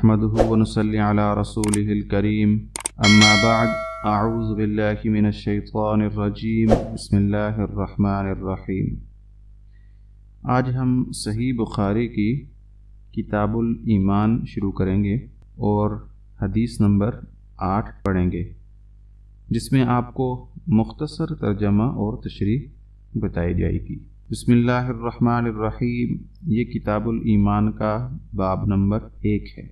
نحمده ونصلي على رسوله الكريم اما بعد اعوذ باللہ من الشیطان الرجیم بسم اللہ الرحمن الرحیم۔ آج ہم صحیح بخاری کی کتاب الایمان شروع کریں گے اور حدیث نمبر 8 پڑھیں گے، جس میں آپ کو مختصر ترجمہ اور تشریح بتائی جائے گی۔ بسم اللہ الرحمن الرحیم، یہ کتاب الایمان کا باب نمبر 1 ہے۔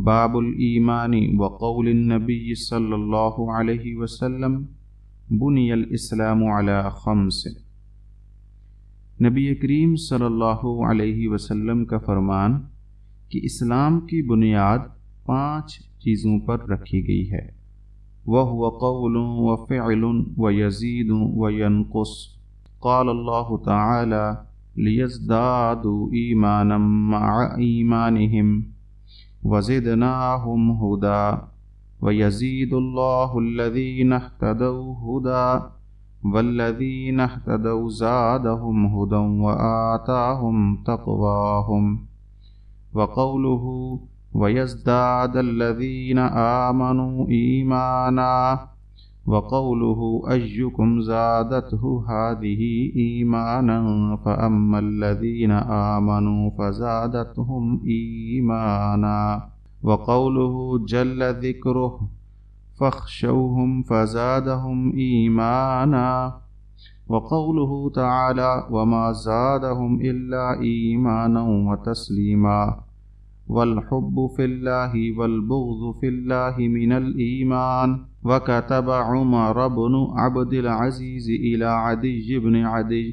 باب الایمان وقول النبی صلی اللہ علیہ وسلم بنی الاسلام علی 5۔ نبی کریم صلی اللہ علیہ وسلم کا فرمان کہ اسلام کی بنیاد 5 چیزوں پر رکھی گئی ہے، وَهُوَ قَوْلٌ وَفِعْلٌ وَيَزِيدُ وَيَنْقُصُ۔ قال اللہ تعالی لِيَزْدَادُوا إِيمَانًا مَعَ إِيمَانِهِمْ وَزِدْنَاهُمْ هُدًى وَيَزِيدُ اللَّهُ الَّذِينَ اهْتَدَوْا هُدًى وَالَّذِينَ اهْتَدَوْا زَادَهُمْ هُدًى وَآتَاهُمْ تَقْوَاهُمْ۔ وَقَوْلُهُ وَيَزْدَادَ الَّذِينَ آمَنُوا إِيمَانًا، وقوله أيكم زادته هذه إيمانا فأما الذين آمنوا فزادتهم إيمانا، وقوله جل ذكره فاخشوهم فزادهم إيمانا، وقوله تعالى وما زادهم إلا إيمانا وتسليما، والحب في الله والبغض في الله من الإيمان۔ وكتب عمر بن عبد العزيز إلى عدي بن عدي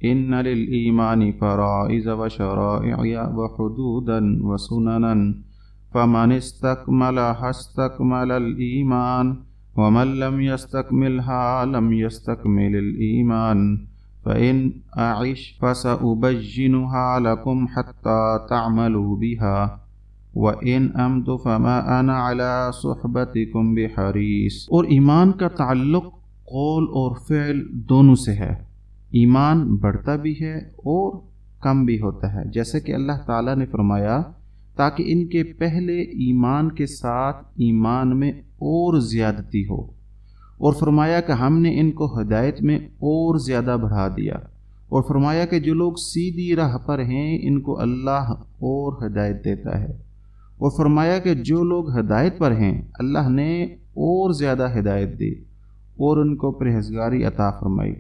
إن للإيمان فرائض وشرائع وحدودا وسننا، فمن استكملها استكمل الإيمان، ومن لم يستكملها لم يستكمل الإيمان، فإن أعش فسأبينها لكم حتى تعملوا بها، وَإِنْ أَمْتُ فَمَا أَنَا عَلَى صُحْبَتِكُمْ بِحَرِيص۔ اور ایمان کا تعلق قول اور فعل دونوں سے ہے۔ ایمان بڑھتا بھی ہے اور کم بھی ہوتا ہے، جیسے کہ اللہ تعالیٰ نے فرمایا تاکہ ان کے پہلے ایمان کے ساتھ ایمان میں اور زیادتی ہو، اور فرمایا کہ ہم نے ان کو ہدایت میں اور زیادہ بڑھا دیا، اور فرمایا کہ جو لوگ سیدھی راہ پر ہیں ان کو اللہ اور ہدایت دیتا ہے، اور فرمایا کہ جو لوگ ہدایت پر ہیں اللہ نے اور زیادہ ہدایت دی اور ان کو پرہیزگاری عطا فرمائی،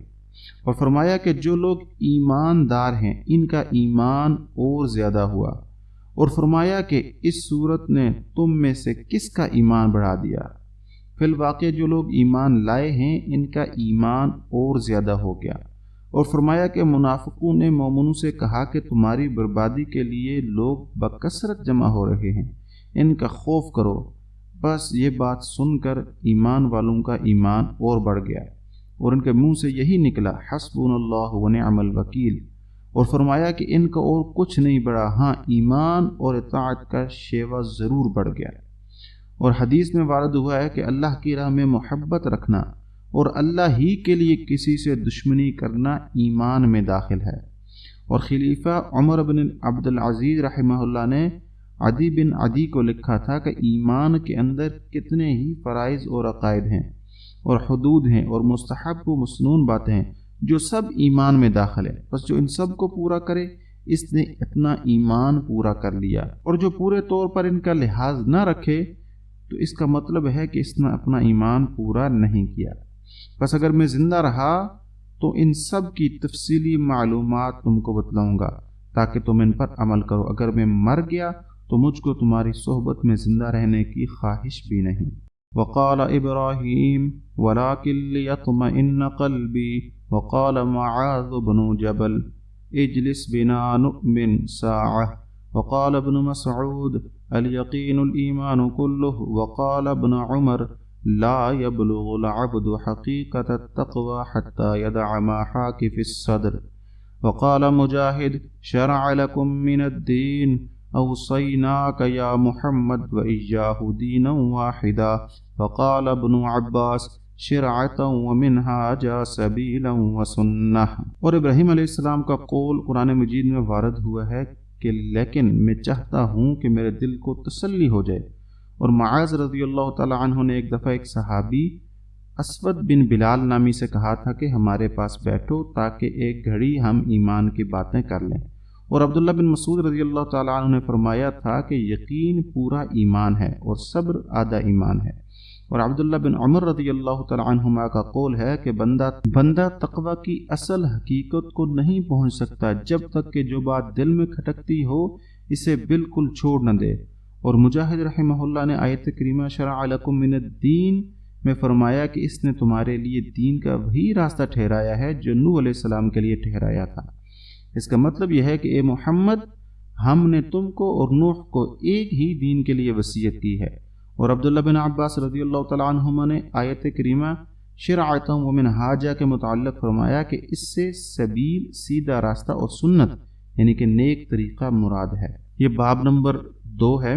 اور فرمایا کہ جو لوگ ایماندار ہیں ان کا ایمان اور زیادہ ہوا، اور فرمایا کہ اس صورت نے تم میں سے کس کا ایمان بڑھا دیا۔ فی الواقع جو لوگ ایمان لائے ہیں ان کا ایمان اور زیادہ ہو گیا، اور فرمایا کہ منافقوں نے مومنوں سے کہا کہ تمہاری بربادی کے لیے لوگ بکثرت جمع ہو رہے ہیں، ان کا خوف کرو۔ بس یہ بات سن کر ایمان والوں کا ایمان اور بڑھ گیا، اور ان کے منہ سے یہی نکلا حسبنا اللہ ونعم الوکیل، اور فرمایا کہ ان کا اور کچھ نہیں بڑھا، ہاں ایمان اور اطاعت کا شیوا ضرور بڑھ گیا۔ اور حدیث میں وارد ہوا ہے کہ اللہ کی راہ میں محبت رکھنا اور اللہ ہی کے لیے کسی سے دشمنی کرنا ایمان میں داخل ہے۔ اور خلیفہ عمر بن عبد العزیز رحمہ اللہ نے عدی بن عدی کو لکھا تھا کہ ایمان کے اندر کتنے ہی فرائض اور عقائد ہیں اور حدود ہیں اور مستحب و مسنون باتیں ہیں جو سب ایمان میں داخل ہیں، بس جو ان سب کو پورا کرے اس نے اتنا ایمان پورا کر لیا، اور جو پورے طور پر ان کا لحاظ نہ رکھے تو اس کا مطلب ہے کہ اس نے اپنا ایمان پورا نہیں کیا۔ بس اگر میں زندہ رہا تو ان سب کی تفصیلی معلومات تم کو بتلاؤں گا تاکہ تم ان پر عمل کرو، اگر میں مر گیا تو مجھ کو تمہاری صحبت میں زندہ رہنے کی خواہش بھی نہیں۔ وقال ابراہیم ولکن لیطمئن قلبی، وقال معاذ بن جبل اجلس بنا نؤمن ساعہ، وقال ابن مسعود الیقین الایمان کلہ، وقال ابن عمر لا يبلغ العبد حقيقة التقوى حتى يدع ما حاك في الصدر، وقال مجاهد شرع لكم من الدين أوصيناك يا محمد وإياه دينا واحدا، وقال ابن عباس شرعة ومنهاجا سبيلا وسنة۔ اور ابراہیم علیہ السلام کا قول قرآن مجید میں وارد ہوا ہے کہ لیکن میں چاہتا ہوں کہ میرے دل کو تسلی ہو جائے۔ اور معاذ رضی اللہ تعالی عنہ نے ایک دفعہ ایک صحابی اسود بن بلال نامی سے کہا تھا کہ ہمارے پاس بیٹھو تاکہ ایک گھڑی ہم ایمان کی باتیں کر لیں۔ اور عبداللہ بن مسعود رضی اللہ تعالی عنہ نے فرمایا تھا کہ یقین پورا ایمان ہے اور صبر آدھا ایمان ہے۔ اور عبداللہ بن عمر رضی اللہ تعالی عنہما کا قول ہے کہ بندہ تقوی کی اصل حقیقت کو نہیں پہنچ سکتا جب تک کہ جو بات دل میں کھٹکتی ہو اسے بالکل چھوڑ نہ دے۔ اور مجاہد رحمہ اللہ نے آیت کریمہ شرع لکم من الدین میں فرمایا کہ اس نے تمہارے لیے دین کا وہی راستہ ٹھہرایا ہے جو نوح علیہ السلام کے لیے ٹھہرایا تھا۔ اس کا مطلب یہ ہے کہ اے محمد، ہم نے تم کو اور نوح کو ایک ہی دین کے لیے وصیت کی ہے۔ اور عبداللہ بن عباس رضی اللہ تعالی عنہما نے آیت کریمہ شرعۃ و منہاجہ کے متعلق فرمایا کہ اس سے سبیل سیدھا راستہ اور سنت یعنی کہ نیک طریقہ مراد ہے۔ یہ باب نمبر 2 ہے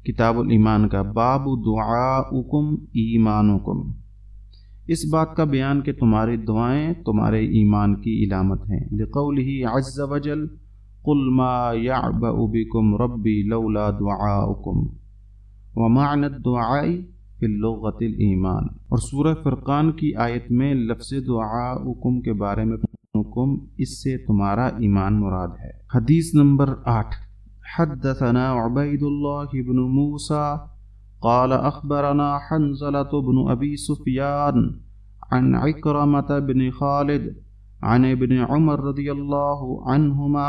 کتاب الایمان کا، باب دعاؤکم ایمانکم۔ اس بات کا بیان کہ تمہاری دعائیں تمہارے ایمان کی علامت ہیں۔ لقولہ عز وجل قل ما یعبأ بکم ربی لولا دعاؤکم ومعنی الدعاء فی اللغۃ الایمان۔ اور سورہ فرقان کی آیت میں لفظ دعاؤکم کے بارے میں حکم اس سے تمہارا ایمان مراد ہے۔ حدیث نمبر 8، حدثنا عبید اللہ بن موسیٰ قال اخبرنا حنظلة بن ابی سفیان عن عکرمة بن خالد عن ابن عمر رضی اللہ عنہما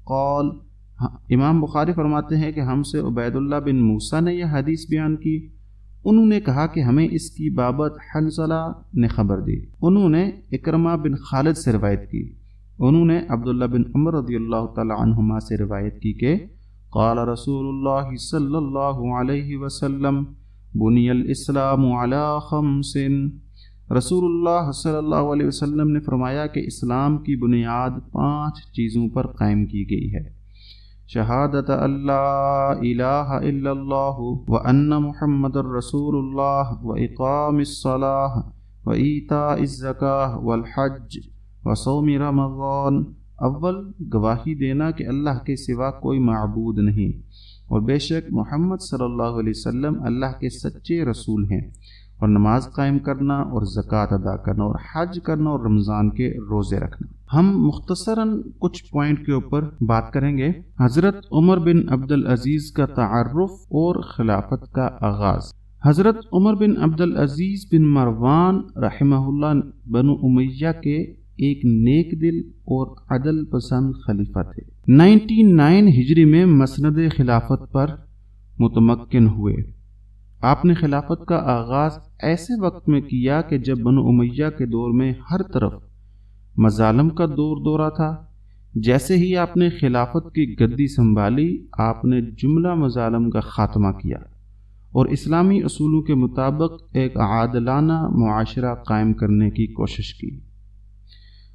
قال، امام بخاری فرماتے ہیں کہ ہم سے عبید اللہ بن موسیٰ نے یہ حدیث بیان کی۔ انہوں نے کہا کہ ہمیں اس کی بابت حنظلہ نے خبر دی۔ انہوں نے عکرمہ بن خالد سے روایت کی۔ انہوں نے عبداللہ بن عمر رضی اللہ تعالی عنہما سے روایت کی کہ قال رسول اللہ صلی اللہ علیہ وسلم بنی الاسلام علی 5۔ رسول اللہ صلی اللہ علیہ وسلم نے فرمایا کہ اسلام کی بنیاد 5 چیزوں پر قائم کی گئی ہے: شہادت اللہ الہ الا اللہ وان محمد الرسول اللہ واقام الصلاۃ وایتاء الزکاۃ والحج وصوم رمضان۔ اول گواہی دینا کہ اللہ کے سوا کوئی معبود نہیں اور بے شک محمد صلی اللہ علیہ وسلم اللہ کے سچے رسول ہیں، اور نماز قائم کرنا اور زکوٰۃ ادا کرنا اور حج کرنا اور رمضان کے روزے رکھنا۔ ہم مختصراً کچھ پوائنٹ کے اوپر بات کریں گے۔ حضرت عمر بن عبدالعزیز کا تعارف اور خلافت کا آغاز۔ حضرت عمر بن عبدالعزیز بن مروان رحمہ اللہ بنو امیہ کے ایک نیک دل اور عدل پسند خلیفہ تھے۔ 99 ہجری میں مسند خلافت پر متمکن ہوئے۔ آپ نے خلافت کا آغاز ایسے وقت میں کیا کہ جب بنو امیہ کے دور میں ہر طرف مظالم کا دورہ تھا۔ جیسے ہی آپ نے خلافت کی گدی سنبھالی، آپ نے جملہ مظالم کا خاتمہ کیا اور اسلامی اصولوں کے مطابق ایک عادلانہ معاشرہ قائم کرنے کی کوشش کی۔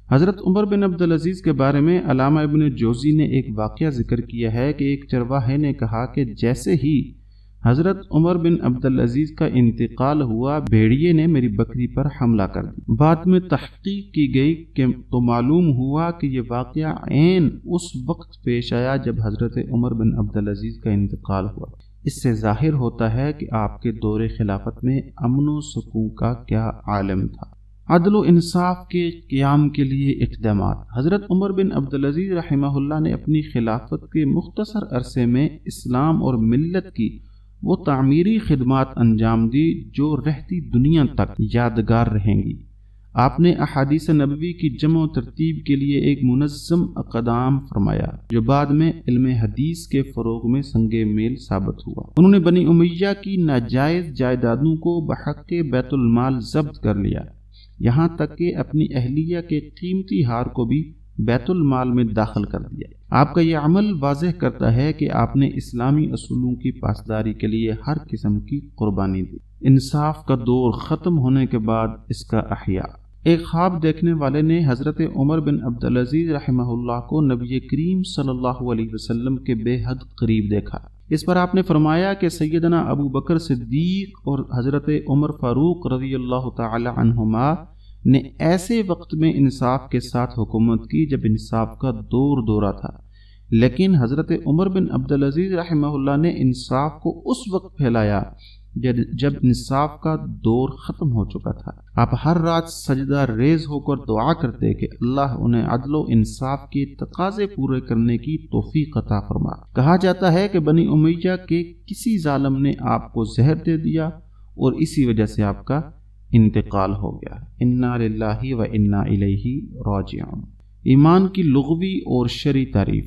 حضرت عمر بن عبدالعزیز کے بارے میں علامہ ابن جوزی نے ایک واقعہ ذکر کیا ہے کہ ایک چرواہے نے کہا کہ جیسے ہی حضرت عمر بن عبدالعزیز کا انتقال ہوا، بھیڑیے نے میری بکری پر حملہ کر دیا۔ بعد میں تحقیق کی گئی کہ تو معلوم ہوا کہ یہ واقعہ عین اس وقت پیش آیا جب حضرت عمر بن عبدالعزیز کا انتقال ہوا۔ اس سے ظاہر ہوتا ہے کہ آپ کے دور خلافت میں امن و سکون کا کیا عالم تھا۔ عدل و انصاف کے قیام کے لیے اقدامات۔ حضرت عمر بن عبدالعزیز رحمہ اللہ نے اپنی خلافت کے مختصر عرصے میں اسلام اور ملت کی وہ تعمیری خدمات انجام دی جو رہتی دنیا تک یادگار رہیں گی۔ آپ نے احادیث نبوی کی جمع و ترتیب کے لیے ایک منظم اقدام فرمایا جو بعد میں علم حدیث کے فروغ میں سنگ میل ثابت ہوا۔ انہوں نے بنی امیہ کی ناجائز جائیدادوں کو بحق بیت المال ضبط کر لیا، یہاں تک کہ اپنی اہلیہ کے قیمتی ہار کو بھی بیت المال میں داخل کر دیا۔ آپ کا یہ عمل واضح کرتا ہے کہ آپ نے اسلامی اصولوں کی پاسداری کے لیے ہر قسم کی قربانی دی۔ انصاف کا دور ختم ہونے کے بعد اس کا احیاء۔ ایک خواب دیکھنے والے نے حضرت عمر بن عبدالعزیز رحمہ اللہ کو نبی کریم صلی اللہ علیہ وسلم کے بے حد قریب دیکھا۔ اس پر آپ نے فرمایا کہ سیدنا ابو بکر صدیق اور حضرت عمر فاروق رضی اللہ تعالی عنہما نے ایسے وقت میں انصاف کے ساتھ حکومت کی جب انصاف کا دورہ تھا، لیکن حضرت عمر بن عبدالعزیز رحمہ اللہ نے انصاف کو اس وقت پھیلایا جب انصاف کا دور ختم ہو چکا تھا۔ آپ ہر رات سجدہ ریز ہو کر دعا کرتے کہ اللہ انہیں عدل و انصاف کے تقاضے پورے کرنے کی توفیق عطا فرما۔ کہا جاتا ہے کہ بنی امیہ کے کسی ظالم نے آپ کو زہر دے دیا اور اسی وجہ سے آپ کا انتقال ہو گیا۔ انا للہ و انا الیہ راجعون۔ ایمان کی لغوی اور شرعی تعریف۔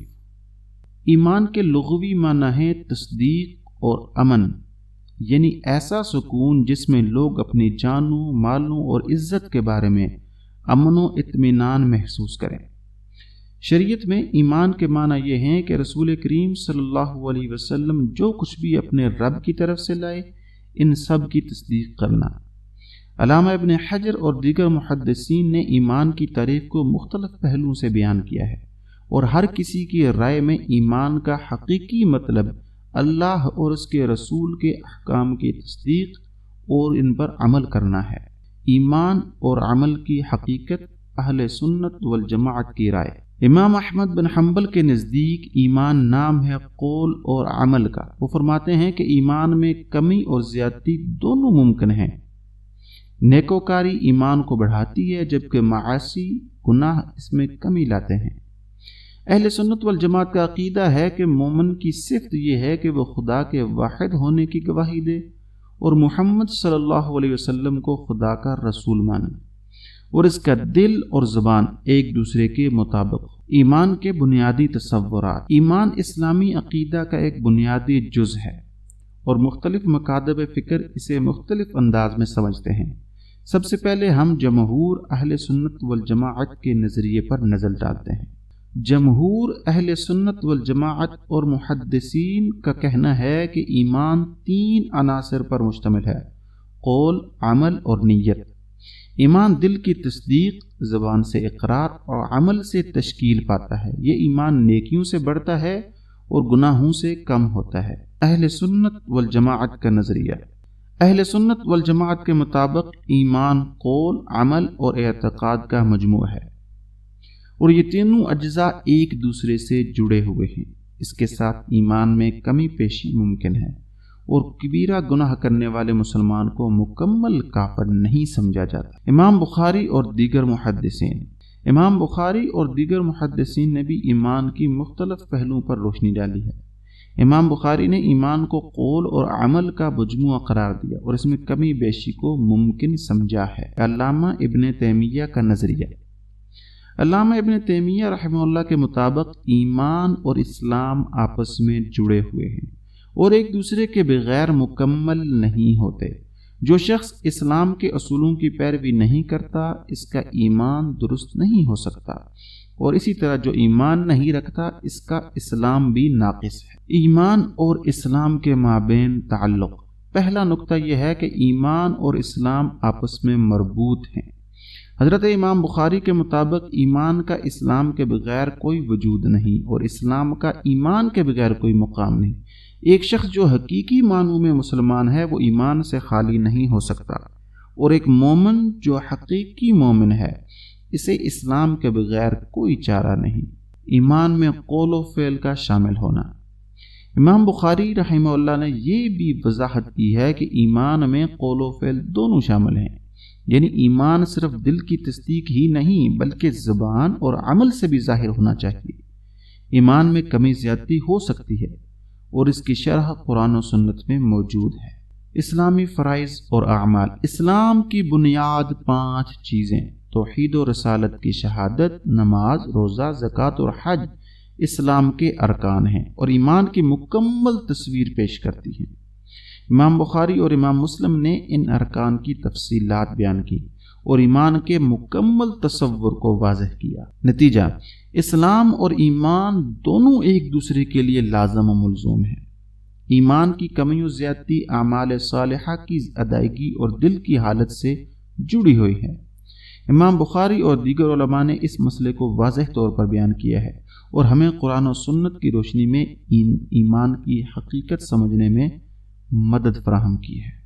ایمان کے لغوی معنی ہے تصدیق اور امن، یعنی ایسا سکون جس میں لوگ اپنی جانوں، مالوں اور عزت کے بارے میں امن و اطمینان محسوس کریں۔ شریعت میں ایمان کے معنی یہ ہیں کہ رسول کریم صلی اللہ علیہ وسلم جو کچھ بھی اپنے رب کی طرف سے لائے ان سب کی تصدیق کرنا۔ علامہ ابن حجر اور دیگر محدثین نے ایمان کی تعریف کو مختلف پہلوؤں سے بیان کیا ہے، اور ہر کسی کی رائے میں ایمان کا حقیقی مطلب اللہ اور اس کے رسول کے احکام کی تصدیق اور ان پر عمل کرنا ہے۔ ایمان اور عمل کی حقیقت اہل سنت والجماعت کی رائے۔ امام احمد بن حنبل کے نزدیک ایمان نام ہے قول اور عمل کا۔ وہ فرماتے ہیں کہ ایمان میں کمی اور زیادتی دونوں ممکن ہیں۔ نیکوکاری ایمان کو بڑھاتی ہے جبکہ معاصی گناہ اس میں کمی لاتے ہیں۔ اہل سنت والجماعت کا عقیدہ ہے کہ مومن کی صفت یہ ہے کہ وہ خدا کے واحد ہونے کی گواہی دے اور محمد صلی اللہ علیہ وسلم کو خدا کا رسول مانے، اور اس کا دل اور زبان ایک دوسرے کے مطابق ہو۔ ایمان کے بنیادی تصورات۔ ایمان اسلامی عقیدہ کا ایک بنیادی جز ہے اور مختلف مکاتب فکر اسے مختلف انداز میں سمجھتے ہیں۔ سب سے پہلے ہم جمہور اہل سنت والجماعت کے نظریے پر نظر ڈالتے ہیں۔ جمہور اہل سنت والجماعت اور محدثین کا کہنا ہے کہ ایمان 3 عناصر پر مشتمل ہے: قول، عمل اور نیت۔ ایمان دل کی تصدیق، زبان سے اقرار اور عمل سے تشکیل پاتا ہے۔ یہ ایمان نیکیوں سے بڑھتا ہے اور گناہوں سے کم ہوتا ہے۔ اہل سنت والجماعت کا نظریہ۔ اہل سنت والجماعت کے مطابق ایمان قول، عمل اور اعتقاد کا مجموعہ ہے، اور یہ تینوں اجزاء ایک دوسرے سے جڑے ہوئے ہیں۔ اس کے ساتھ ایمان میں کمی بیشی ممکن ہے، اور کبیرہ گناہ کرنے والے مسلمان کو مکمل کافر نہیں سمجھا جاتا۔ امام بخاری اور دیگر محدثین۔ امام بخاری اور دیگر محدثین نے بھی ایمان کی مختلف پہلوؤں پر روشنی ڈالی ہے۔ امام بخاری نے ایمان کو قول اور عمل کا مجموعہ قرار دیا اور اس میں کمی بیشی کو ممکن سمجھا ہے۔ علامہ ابن تیمیہ کا نظریہ۔ علامہ ابن تیمیہ رحمہ اللہ کے مطابق ایمان اور اسلام آپس میں جڑے ہوئے ہیں اور ایک دوسرے کے بغیر مکمل نہیں ہوتے۔ جو شخص اسلام کے اصولوں کی پیروی نہیں کرتا اس کا ایمان درست نہیں ہو سکتا، اور اسی طرح جو ایمان نہیں رکھتا اس کا اسلام بھی ناقص ہے۔ ایمان اور اسلام کے مابین تعلق۔ پہلا نقطہ یہ ہے کہ ایمان اور اسلام آپس میں مربوط ہیں۔ حضرت امام بخاری کے مطابق ایمان کا اسلام کے بغیر کوئی وجود نہیں اور اسلام کا ایمان کے بغیر کوئی مقام نہیں۔ ایک شخص جو حقیقی معنوں میں مسلمان ہے وہ ایمان سے خالی نہیں ہو سکتا، اور ایک مومن جو حقیقی مومن ہے اسے اسلام کے بغیر کوئی چارہ نہیں۔ ایمان میں قول و فعل کا شامل ہونا۔ امام بخاری رحمہ اللہ نے یہ بھی وضاحت کی ہے کہ ایمان میں قول و فعل دونوں شامل ہیں، یعنی ایمان صرف دل کی تصدیق ہی نہیں بلکہ زبان اور عمل سے بھی ظاہر ہونا چاہیے۔ ایمان میں کمی زیادتی ہو سکتی ہے اور اس کی شرح قرآن و سنت میں موجود ہے۔ اسلامی فرائض اور اعمال۔ اسلام کی بنیاد 5 چیزیں: توحید و رسالت کی شہادت، نماز، روزہ، زکوٰۃ اور حج اسلام کے ارکان ہیں اور ایمان کی مکمل تصویر پیش کرتی ہیں۔ امام بخاری اور امام مسلم نے ان ارکان کی تفصیلات بیان کی اور ایمان کے مکمل تصور کو واضح کیا۔ نتیجہ: اسلام اور ایمان دونوں ایک دوسرے کے لیے لازم و ملزوم ہیں۔ ایمان کی کمی و زیادتی اعمال صالحہ کی ادائیگی اور دل کی حالت سے جڑی ہوئی ہے۔ امام بخاری اور دیگر علماء نے اس مسئلے کو واضح طور پر بیان کیا ہے اور ہمیں قرآن و سنت کی روشنی میں ایمان کی حقیقت سمجھنے میں مدد فراہم کی ہے۔